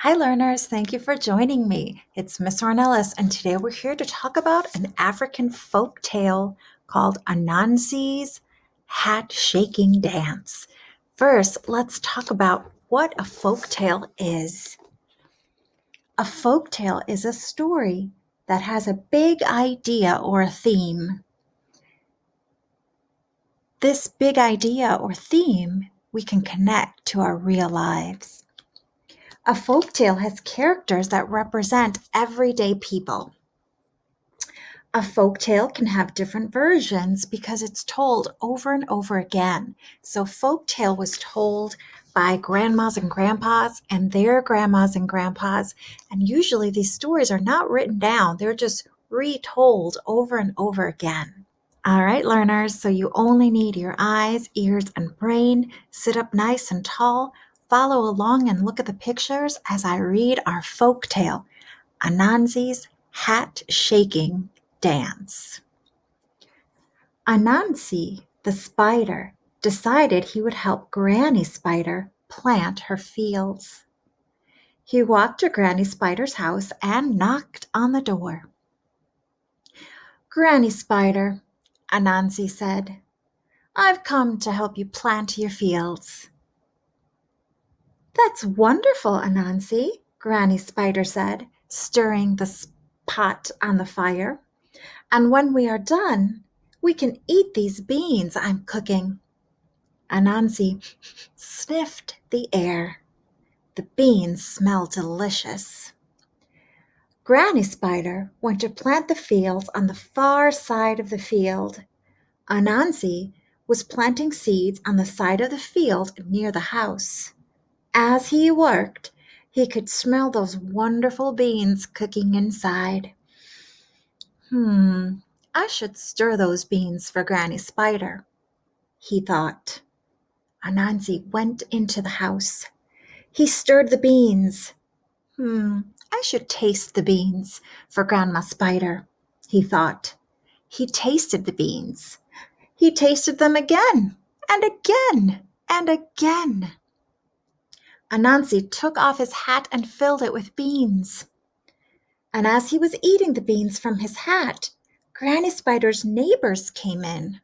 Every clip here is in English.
Hi, learners. Thank you for joining me. It's Miss Ornelas, and today we're here to talk about an African folk tale called Anansi's Hat Shaking Dance. First, let's talk about what a folk tale is. A folk tale is a story that has a big idea or a theme. This big idea or theme we can connect to our real lives. A folktale has characters that represent everyday people. A folktale can have different versions because it's told over and over again. So folktale was told by grandmas and grandpas and their grandmas and grandpas. And usually these stories are not written down. They're just retold over and over again. All right, learners, so you only need your eyes, ears, and brain. Sit up nice and tall. Follow along and look at the pictures as I read our folk tale, Anansi's Hat Shaking Dance. Anansi, the spider, decided he would help Granny Spider plant her fields. He walked to Granny Spider's house and knocked on the door. Granny Spider, Anansi said, I've come to help you plant your fields. That's wonderful, Anansi, Granny Spider said, stirring the pot on the fire. And when we are done, we can eat these beans I'm cooking. Anansi sniffed the air. The beans smell delicious. Granny Spider went to plant the fields on the far side of the field. Anansi was planting seeds on the side of the field near the house. As he worked, he could smell those wonderful beans cooking inside. I should stir those beans for Granny Spider, he thought. Anansi went into the house. He stirred the beans. I should taste the beans for Grandma Spider, he thought. He tasted the beans. He tasted them again and again and again. Anansi took off his hat and filled it with beans. And as he was eating the beans from his hat, Granny Spider's neighbors came in.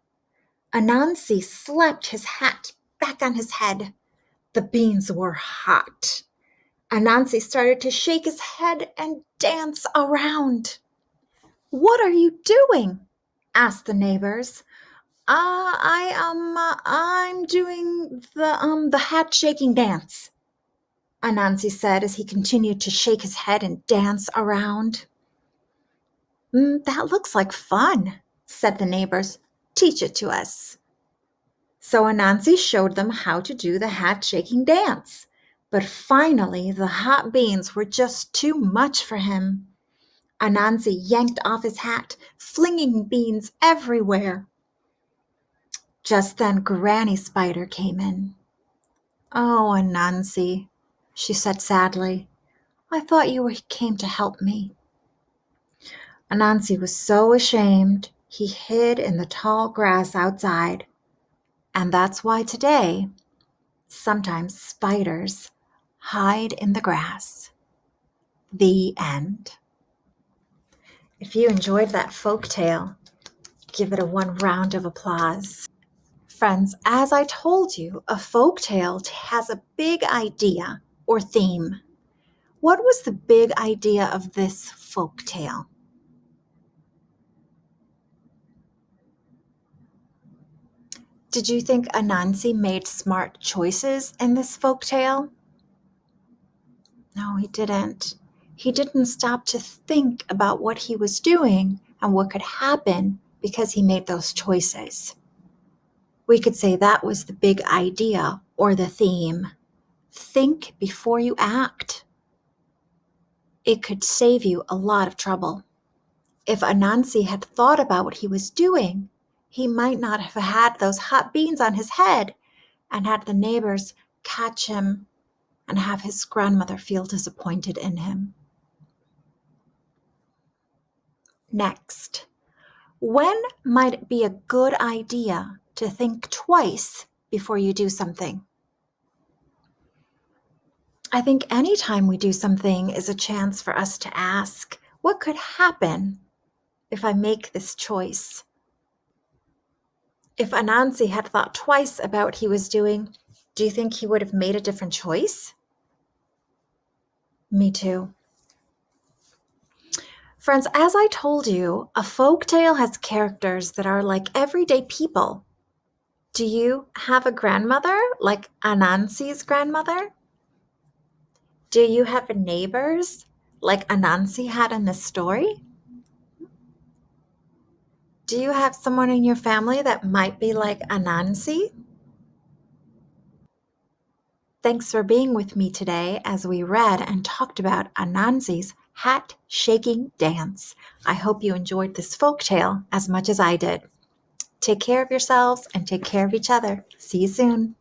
Anansi slapped his hat back on his head. The beans were hot. Anansi started to shake his head and dance around. What are you doing? Asked the neighbors. I'm doing the hat shaking dance, Anansi said as he continued to shake his head and dance around. That looks like fun, said the neighbors. Teach it to us. So Anansi showed them how to do the hat shaking dance. But finally, the hot beans were just too much for him. Anansi yanked off his hat, flinging beans everywhere. Just then Granny Spider came in. Oh, Anansi, she said sadly, I thought you came to help me. Anansi was so ashamed, he hid in the tall grass outside. And that's why today, sometimes spiders hide in the grass. The end. If you enjoyed that folk tale, give it a one round of applause. Friends, as I told you, a folk tale has a big idea or theme. What was the big idea of this folk tale? Did you think Anansi made smart choices in this folk tale? No, he didn't. He didn't stop to think about what he was doing and what could happen because he made those choices. We could say that was the big idea or the theme. Think before you act. It could save you a lot of trouble. If Anansi had thought about what he was doing, he might not have had those hot beans on his head and had the neighbors catch him and have his grandmother feel disappointed in him. Next, when might it be a good idea to think twice before you do something? I think anytime we do something is a chance for us to ask, what could happen if I make this choice? If Anansi had thought twice about what he was doing, do you think he would have made a different choice? Me too. Friends, as I told you, a folktale has characters that are like everyday people. Do you have a grandmother like Anansi's grandmother? Do you have neighbors like Anansi had in this story? Do you have someone in your family that might be like Anansi? Thanks for being with me today as we read and talked about Anansi's hat-shaking dance. I hope you enjoyed this folktale as much as I did. Take care of yourselves and take care of each other. See you soon.